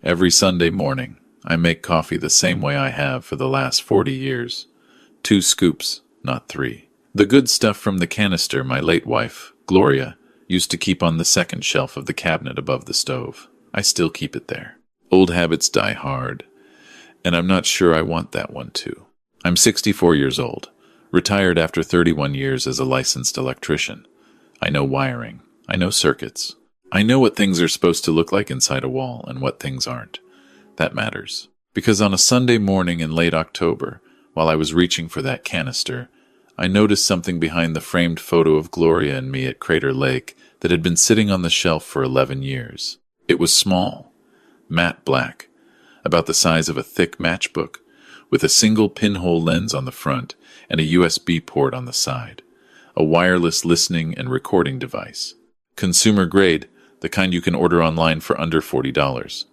Every Sunday morning, I make coffee the same way I have for the last 40 years. 2 scoops, not 3. The good stuff from the canister my late wife, Gloria, used to keep on the second shelf of the cabinet above the stove. I still keep it there. Old habits die hard, and I'm not sure I want that one too. I'm 64 years old, retired after 31 years as a licensed electrician. I know wiring. I know circuits. I know what things are supposed to look like inside a wall and what things aren't. That matters. Because on a Sunday morning in late October, while I was reaching for that canister, I noticed something behind the framed photo of Gloria and me at Crater Lake that had been sitting on the shelf for 11 years. It was small, matte black, about the size of a thick matchbook, with a single pinhole lens on the front and a USB port on the side. A wireless listening and recording device. Consumer grade, the kind you can order online for under $40.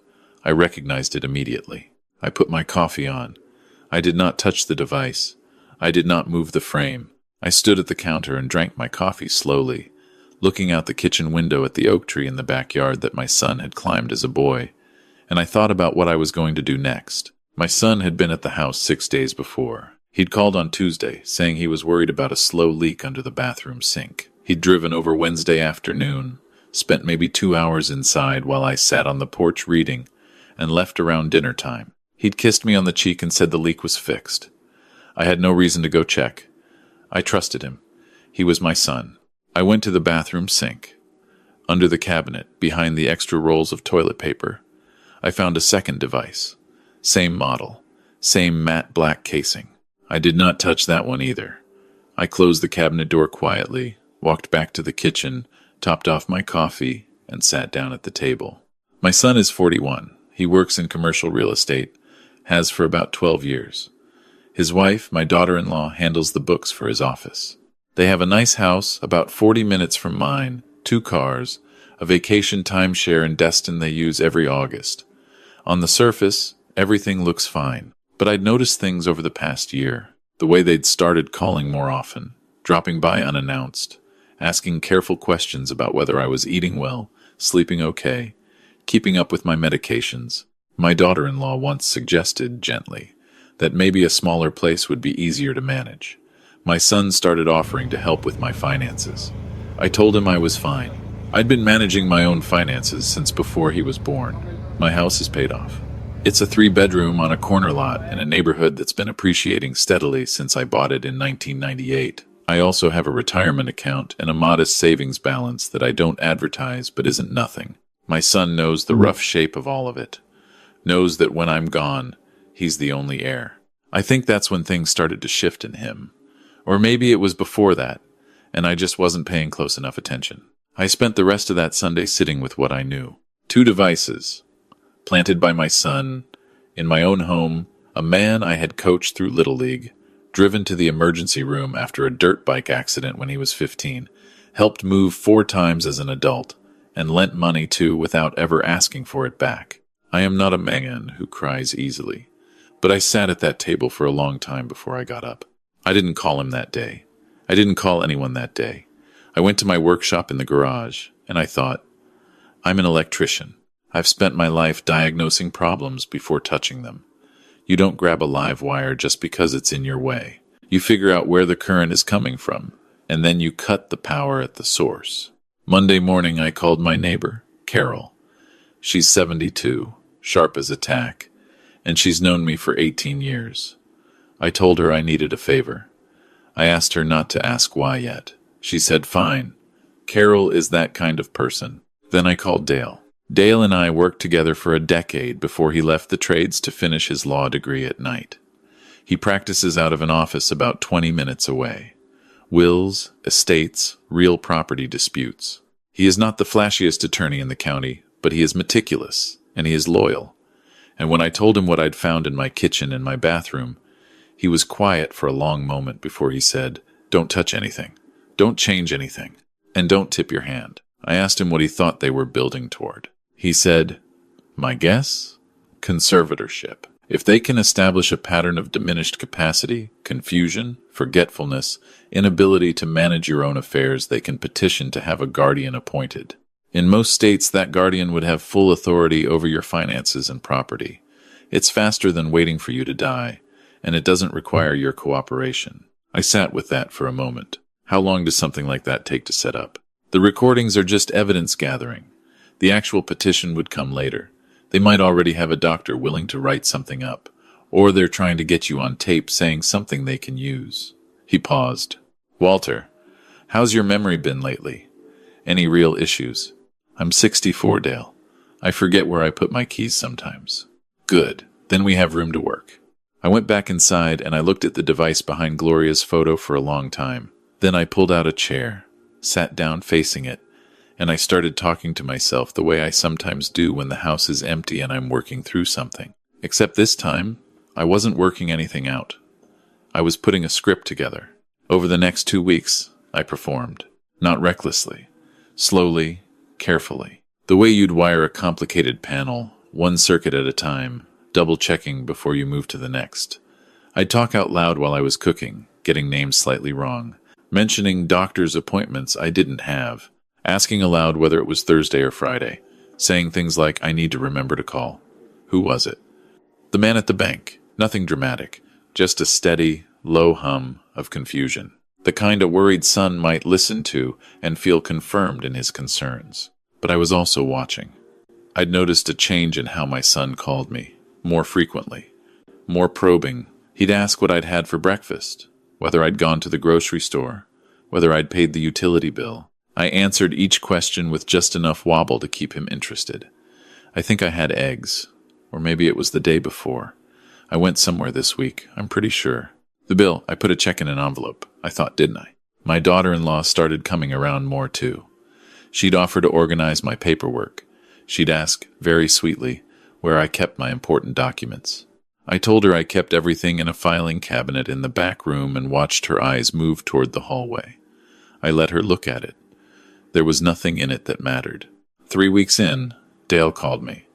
I recognized it immediately. I put my coffee on. I did not touch the device. I did not move the frame. I stood at the counter and drank my coffee slowly, looking out the kitchen window at the oak tree in the backyard that my son had climbed as a boy, and I thought about what I was going to do next. My son had been at the house 6 days before. He'd called on Tuesday, saying he was worried about a slow leak under the bathroom sink. He'd driven over Wednesday afternoon, spent maybe 2 hours inside while I sat on the porch reading, and left around dinner time. He'd kissed me on the cheek and said the leak was fixed. I had no reason to go check. I trusted him. He was my son. I went to the bathroom sink. Under the cabinet, behind the extra rolls of toilet paper, I found a second device. Same model, same matte black casing. I did not touch that one either. I closed the cabinet door quietly, walked back to the kitchen, topped off my coffee, and sat down at the table. My son is 41. He works in commercial real estate, has for about 12 years. His wife, my daughter-in-law, handles the books for his office. They have a nice house about 40 minutes from mine, 2 cars, a vacation timeshare in Destin they use every August. On the surface, everything looks fine, but I'd noticed things over the past year. The way they'd started calling more often, dropping by unannounced, asking careful questions about whether I was eating well, sleeping okay, keeping up with my medications. My daughter-in-law once suggested, gently, that maybe a smaller place would be easier to manage. My son started offering to help with my finances. I told him I was fine. I'd been managing my own finances since before he was born. My house is paid off. It's a 3-bedroom on a corner lot in a neighborhood that's been appreciating steadily since I bought it in 1998. I also have a retirement account and a modest savings balance that I don't advertise but isn't nothing. My son knows the rough shape of all of it. Knows that when I'm gone, he's the only heir. I think that's when things started to shift in him. Or maybe it was before that, and I just wasn't paying close enough attention. I spent the rest of that Sunday sitting with what I knew. 2 devices, planted by my son, in my own home, a man I had coached through Little League, driven to the emergency room after a dirt bike accident when he was 15, helped move 4 times as an adult, and lent money to without ever asking for it back. I am not a man who cries easily, but I sat at that table for a long time before I got up. I didn't call him that day. I didn't call anyone that day. I went to my workshop in the garage, and I thought, I'm an electrician. I've spent my life diagnosing problems before touching them. You don't grab a live wire just because it's in your way. You figure out where the current is coming from, and then you cut the power at the source. Monday morning, I called my neighbor, Carol. She's 72, sharp as a tack, and she's known me for 18 years. I told her I needed a favor. I asked her not to ask why yet. She said, fine. Carol is that kind of person. Then I called Dale. Dale and I worked together for a decade before he left the trades to finish his law degree at night. He practices out of an office about 20 minutes away. Wills, estates, real property disputes. He is not the flashiest attorney in the county, but he is meticulous, and he is loyal. And when I told him what I'd found in my kitchen and my bathroom, he was quiet for a long moment before he said, don't touch anything. Don't change anything. And don't tip your hand. I asked him what he thought they were building toward. He said, my guess? Conservatorship. If they can establish a pattern of diminished capacity, confusion, forgetfulness, inability to manage your own affairs, they can petition to have a guardian appointed. In most states, that guardian would have full authority over your finances and property. It's faster than waiting for you to die, and it doesn't require your cooperation. I sat with that for a moment. How long does something like that take to set up? The recordings are just evidence gathering. The actual petition would come later. They might already have a doctor willing to write something up, or they're trying to get you on tape saying something they can use. He paused. Walter, how's your memory been lately? Any real issues? I'm 64, Dale. I forget where I put my keys sometimes. Good. Then we have room to work. I went back inside and I looked at the device behind Gloria's photo for a long time. Then I pulled out a chair, sat down facing it, and I started talking to myself the way I sometimes do when the house is empty and I'm working through something. Except this time, I wasn't working anything out. I was putting a script together. Over the next 2 weeks, I performed. Not recklessly. Slowly, carefully. The way you'd wire a complicated panel, one circuit at a time, double-checking before you move to the next. I'd talk out loud while I was cooking, getting names slightly wrong, mentioning doctor's appointments I didn't have, asking aloud whether it was Thursday or Friday, saying things like, I need to remember to call. Who was it? The man at the bank. Nothing dramatic, just a steady, low hum of confusion. The kind a worried son might listen to and feel confirmed in his concerns. But I was also watching. I'd noticed a change in how my son called me, more frequently, more probing. He'd ask what I'd had for breakfast, whether I'd gone to the grocery store, whether I'd paid the utility bill. I answered each question with just enough wobble to keep him interested. I think I had eggs, or maybe it was the day before. I went somewhere this week, I'm pretty sure. The bill, I put a check in an envelope. I thought, didn't I? My daughter-in-law started coming around more too. She'd offer to organize my paperwork. She'd ask, very sweetly, where I kept my important documents. I told her I kept everything in a filing cabinet in the back room and watched her eyes move toward the hallway. I let her look at it. There was nothing in it that mattered. 3 weeks in, Dale called me.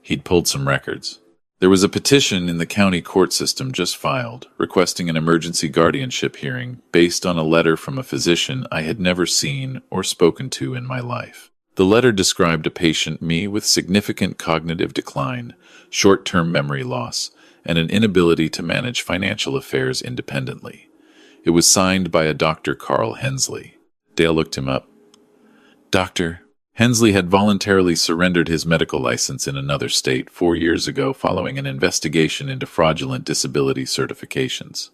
He'd pulled some records. There was a petition in the county court system just filed, requesting an emergency guardianship hearing based on a letter from a physician I had never seen or spoken to in my life. The letter described a patient, me, with significant cognitive decline, short-term memory loss, and an inability to manage financial affairs independently. It was signed by a Dr. Carl Hensley. Dale looked him up. Doctor, Hensley had voluntarily surrendered his medical license in another state 4 years ago following an investigation into fraudulent disability certifications.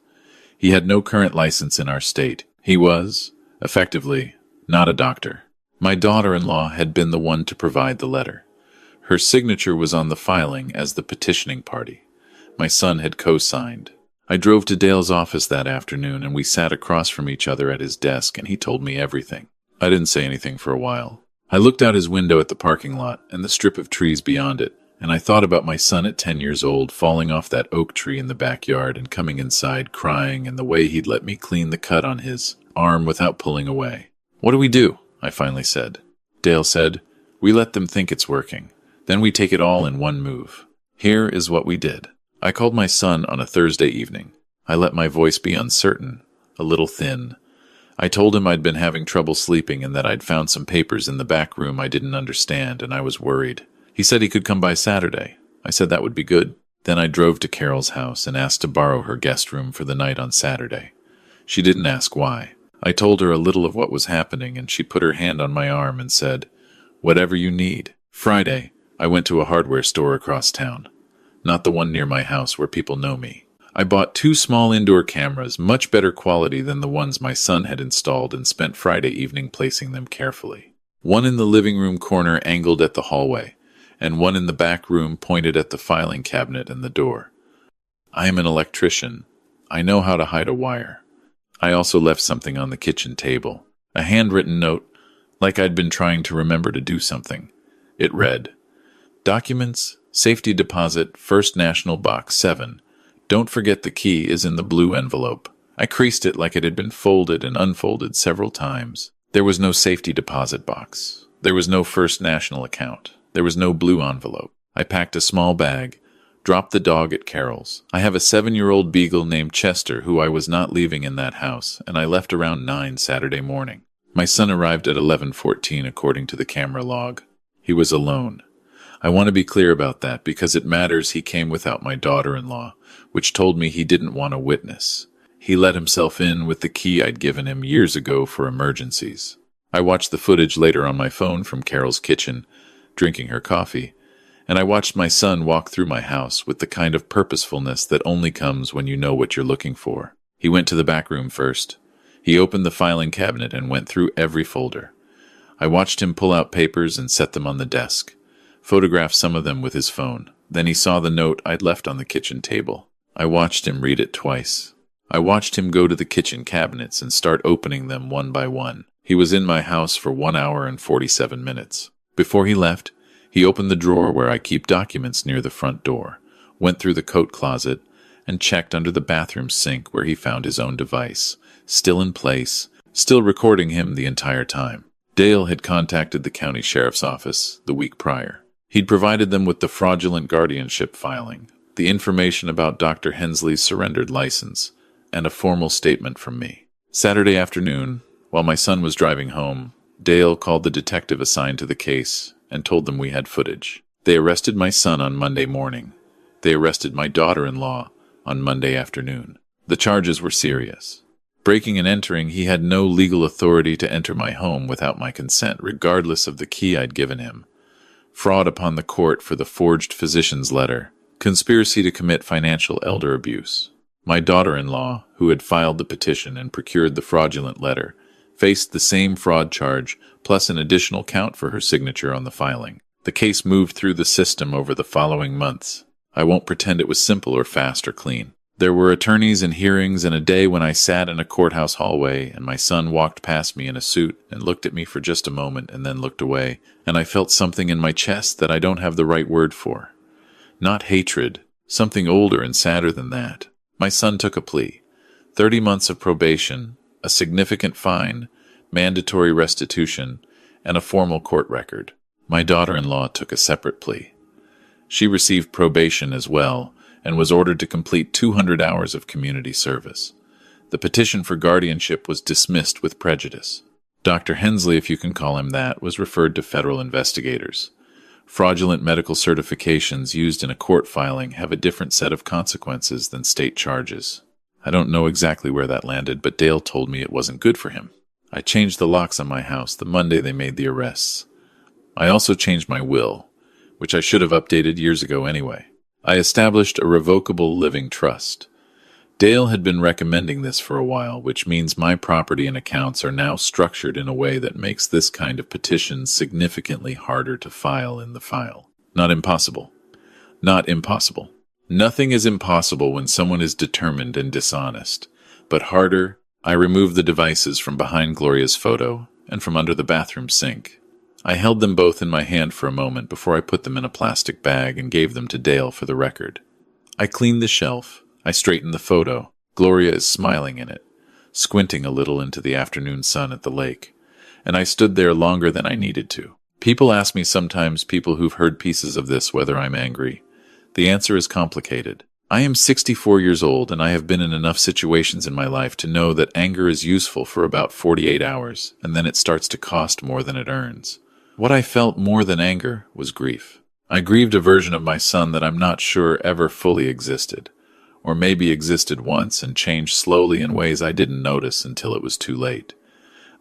He had no current license in our state. He was, effectively, not a doctor. My daughter-in-law had been the one to provide the letter. Her signature was on the filing as the petitioning party. My son had co-signed. I drove to Dale's office that afternoon and we sat across from each other at his desk and he told me everything. I didn't say anything for a while. I looked out his window at the parking lot and the strip of trees beyond it, and I thought about my son at 10 years old falling off that oak tree in the backyard and coming inside crying and the way he'd let me clean the cut on his arm without pulling away. What do we do? I finally said. Dale said, we let them think it's working. Then we take it all in one move. Here is what we did. I called my son on a Thursday evening. I let my voice be uncertain, a little thin. I told him I'd been having trouble sleeping and that I'd found some papers in the back room I didn't understand, and I was worried. He said he could come by Saturday. I said that would be good. Then I drove to Carol's house and asked to borrow her guest room for the night on Saturday. She didn't ask why. I told her a little of what was happening, and she put her hand on my arm and said, whatever you need. Friday, I went to a hardware store across town. Not the one near my house where people know me. I bought 2 small indoor cameras, much better quality than the ones my son had installed, and spent Friday evening placing them carefully. One in the living room corner angled at the hallway, and one in the back room pointed at the filing cabinet and the door. I am an electrician. I know how to hide a wire. I also left something on the kitchen table, a handwritten note, like I'd been trying to remember to do something. It read, Documents, Safety Deposit, First National Box 7. Don't forget the key is in the blue envelope. I creased it like it had been folded and unfolded several times. There was no safety deposit box. There was no First National account. There was no blue envelope. I packed a small bag, dropped the dog at Carol's. I have a 7-year-old beagle named Chester who I was not leaving in that house, and I left around 9 Saturday morning. My son arrived at 11:14 according to the camera log. He was alone. I want to be clear about that because it matters. He came without my daughter-in-law, which told me he didn't want a witness. He let himself in with the key I'd given him years ago for emergencies. I watched the footage later on my phone from Carol's kitchen, drinking her coffee, and I watched my son walk through my house with the kind of purposefulness that only comes when you know what you're looking for. He went to the back room first. He opened the filing cabinet and went through every folder. I watched him pull out papers and set them on the desk, photograph some of them with his phone. Then he saw the note I'd left on the kitchen table. I watched him read it twice. I watched him go to the kitchen cabinets and start opening them one by one. He was in my house for 1 hour and 47 minutes. Before he left, he opened the drawer where I keep documents near the front door, went through the coat closet, and checked under the bathroom sink where he found his own device, still in place, still recording him the entire time. Dale had contacted the county sheriff's office the week prior. He'd provided them with the fraudulent guardianship filing, the information about Dr. Hensley's surrendered license, and a formal statement from me. Saturday afternoon, while my son was driving home, Dale called the detective assigned to the case and told them we had footage. They arrested my son on Monday morning. They arrested my daughter-in-law on Monday afternoon. The charges were serious. Breaking and entering, he had no legal authority to enter my home without my consent, regardless of the key I'd given him. Fraud upon the court for the forged physician's letter. Conspiracy to commit financial elder abuse. My daughter-in-law, who had filed the petition and procured the fraudulent letter, faced the same fraud charge, plus an additional count for her signature on the filing. The case moved through the system over the following months. I won't pretend it was simple or fast or clean. There were attorneys and hearings and a day when I sat in a courthouse hallway and my son walked past me in a suit and looked at me for just a moment and then looked away, and I felt something in my chest that I don't have the right word for. Not hatred, something older and sadder than that. My son took a plea. 30 months of probation, a significant fine, mandatory restitution, and a formal court record. My daughter-in-law took a separate plea. She received probation as well, and was ordered to complete 200 hours of community service. The petition for guardianship was dismissed with prejudice. Dr. Hensley, if you can call him that, was referred to federal investigators. Fraudulent medical certifications used in a court filing have a different set of consequences than state charges. I don't know exactly where that landed, but Dale told me it wasn't good for him. I changed the locks on my house the Monday they made the arrests. I also changed my will, which I should have updated years ago anyway. I established a revocable living trust. Dale had been recommending this for a while, which means my property and accounts are now structured in a way that makes this kind of petition significantly harder to file in the file. Not impossible. Not impossible. Nothing is impossible when someone is determined and dishonest. But harder, I removed the devices from behind Gloria's photo and from under the bathroom sink. I held them both in my hand for a moment before I put them in a plastic bag and gave them to Dale for the record. I cleaned the shelf. I straightened the photo. Gloria is smiling in it, squinting a little into the afternoon sun at the lake, and I stood there longer than I needed to. People ask me sometimes, people who've heard pieces of this, whether I'm angry. The answer is complicated. I am 64 years old, and I have been in enough situations in my life to know that anger is useful for about 48 hours, and then it starts to cost more than it earns. What I felt more than anger was grief. I grieved a version of my son that I'm not sure ever fully existed, or maybe existed once and changed slowly in ways I didn't notice until it was too late.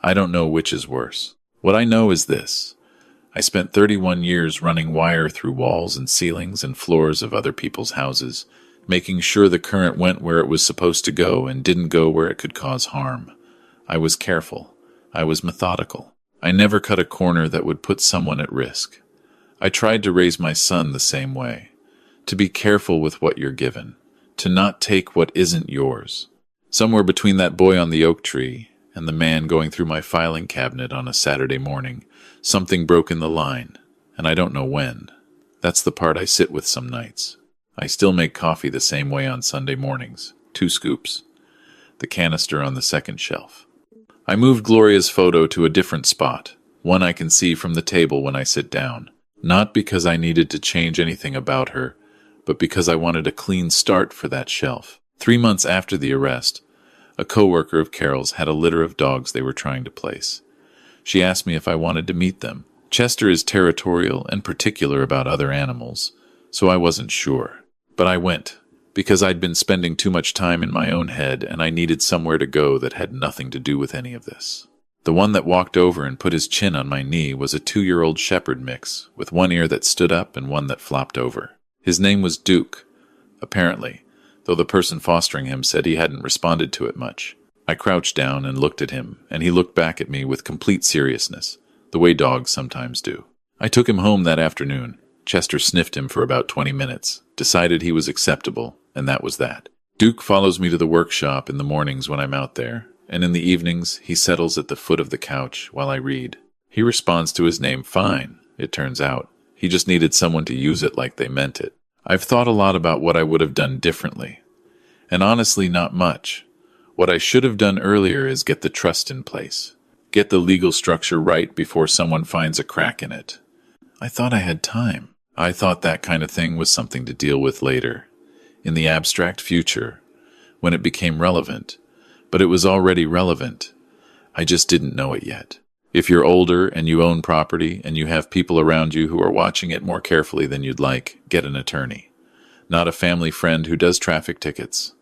I don't know which is worse. What I know is this. I spent 31 years running wire through walls and ceilings and floors of other people's houses, making sure the current went where it was supposed to go and didn't go where it could cause harm. I was careful. I was methodical. I never cut a corner that would put someone at risk. I tried to raise my son the same way, to be careful with what you're given, to not take what isn't yours. Somewhere between that boy on the oak tree and the man going through my filing cabinet on a Saturday morning, something broke in the line, and I don't know when. That's the part I sit with some nights. I still make coffee the same way on Sunday mornings, 2 scoops. The canister on the second shelf. I moved Gloria's photo to a different spot, one I can see from the table when I sit down. Not because I needed to change anything about her, but because I wanted a clean start for that shelf. 3 months after the arrest, a coworker of Carol's had a litter of dogs they were trying to place. She asked me if I wanted to meet them. Chester is territorial and particular about other animals, so I wasn't sure. But I went, because I'd been spending too much time in my own head and I needed somewhere to go that had nothing to do with any of this. The one that walked over and put his chin on my knee was a 2-year-old shepherd mix, with one ear that stood up and one that flopped over. His name was Duke, apparently, though the person fostering him said he hadn't responded to it much. I crouched down and looked at him, and he looked back at me with complete seriousness, the way dogs sometimes do. I took him home that afternoon. Chester sniffed him for about 20 minutes, decided he was acceptable, and that was that. Duke follows me to the workshop in the mornings when I'm out there, and in the evenings he settles at the foot of the couch while I read. He responds to his name fine, it turns out. He just needed someone to use it like they meant it. I've thought a lot about what I would have done differently, and honestly not much. What I should have done earlier is get the trust in place. Get the legal structure right before someone finds a crack in it. I thought I had time. I thought that kind of thing was something to deal with later, in the abstract future, when it became relevant. But it was already relevant. I just didn't know it yet. If you're older and you own property and you have people around you who are watching it more carefully than you'd like, get an attorney. Not a family friend who does traffic tickets.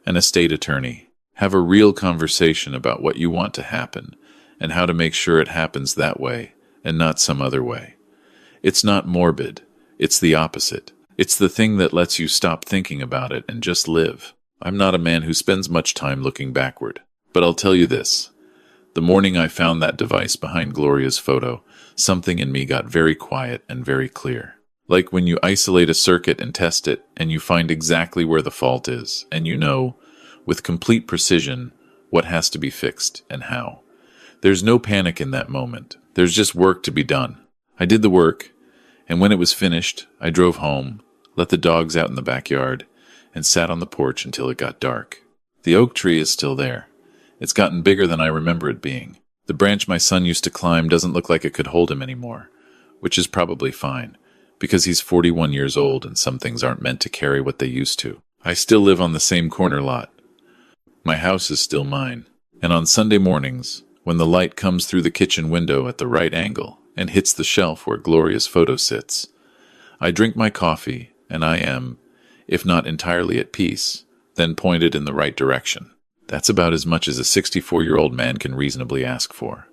An estate attorney. Have a real conversation about what you want to happen and how to make sure it happens that way and not some other way. It's not morbid. It's the opposite. It's the thing that lets you stop thinking about it and just live. I'm not a man who spends much time looking backward. But I'll tell you this. The morning I found that device behind Gloria's photo, something in me got very quiet and very clear. Like when you isolate a circuit and test it and you find exactly where the fault is and you know, with complete precision, what has to be fixed and how. There's no panic in that moment. There's just work to be done. I did the work, and when it was finished, I drove home, let the dogs out in the backyard, and sat on the porch until it got dark. The oak tree is still there. It's gotten bigger than I remember it being. The branch my son used to climb doesn't look like it could hold him anymore, which is probably fine, because he's 41 years old and some things aren't meant to carry what they used to. I still live on the same corner lot. My house is still mine, and on Sunday mornings, when the light comes through the kitchen window at the right angle and hits the shelf where Gloria's photo sits, I drink my coffee, and I am, if not entirely at peace, then pointed in the right direction. That's about as much as a 64-year-old man can reasonably ask for.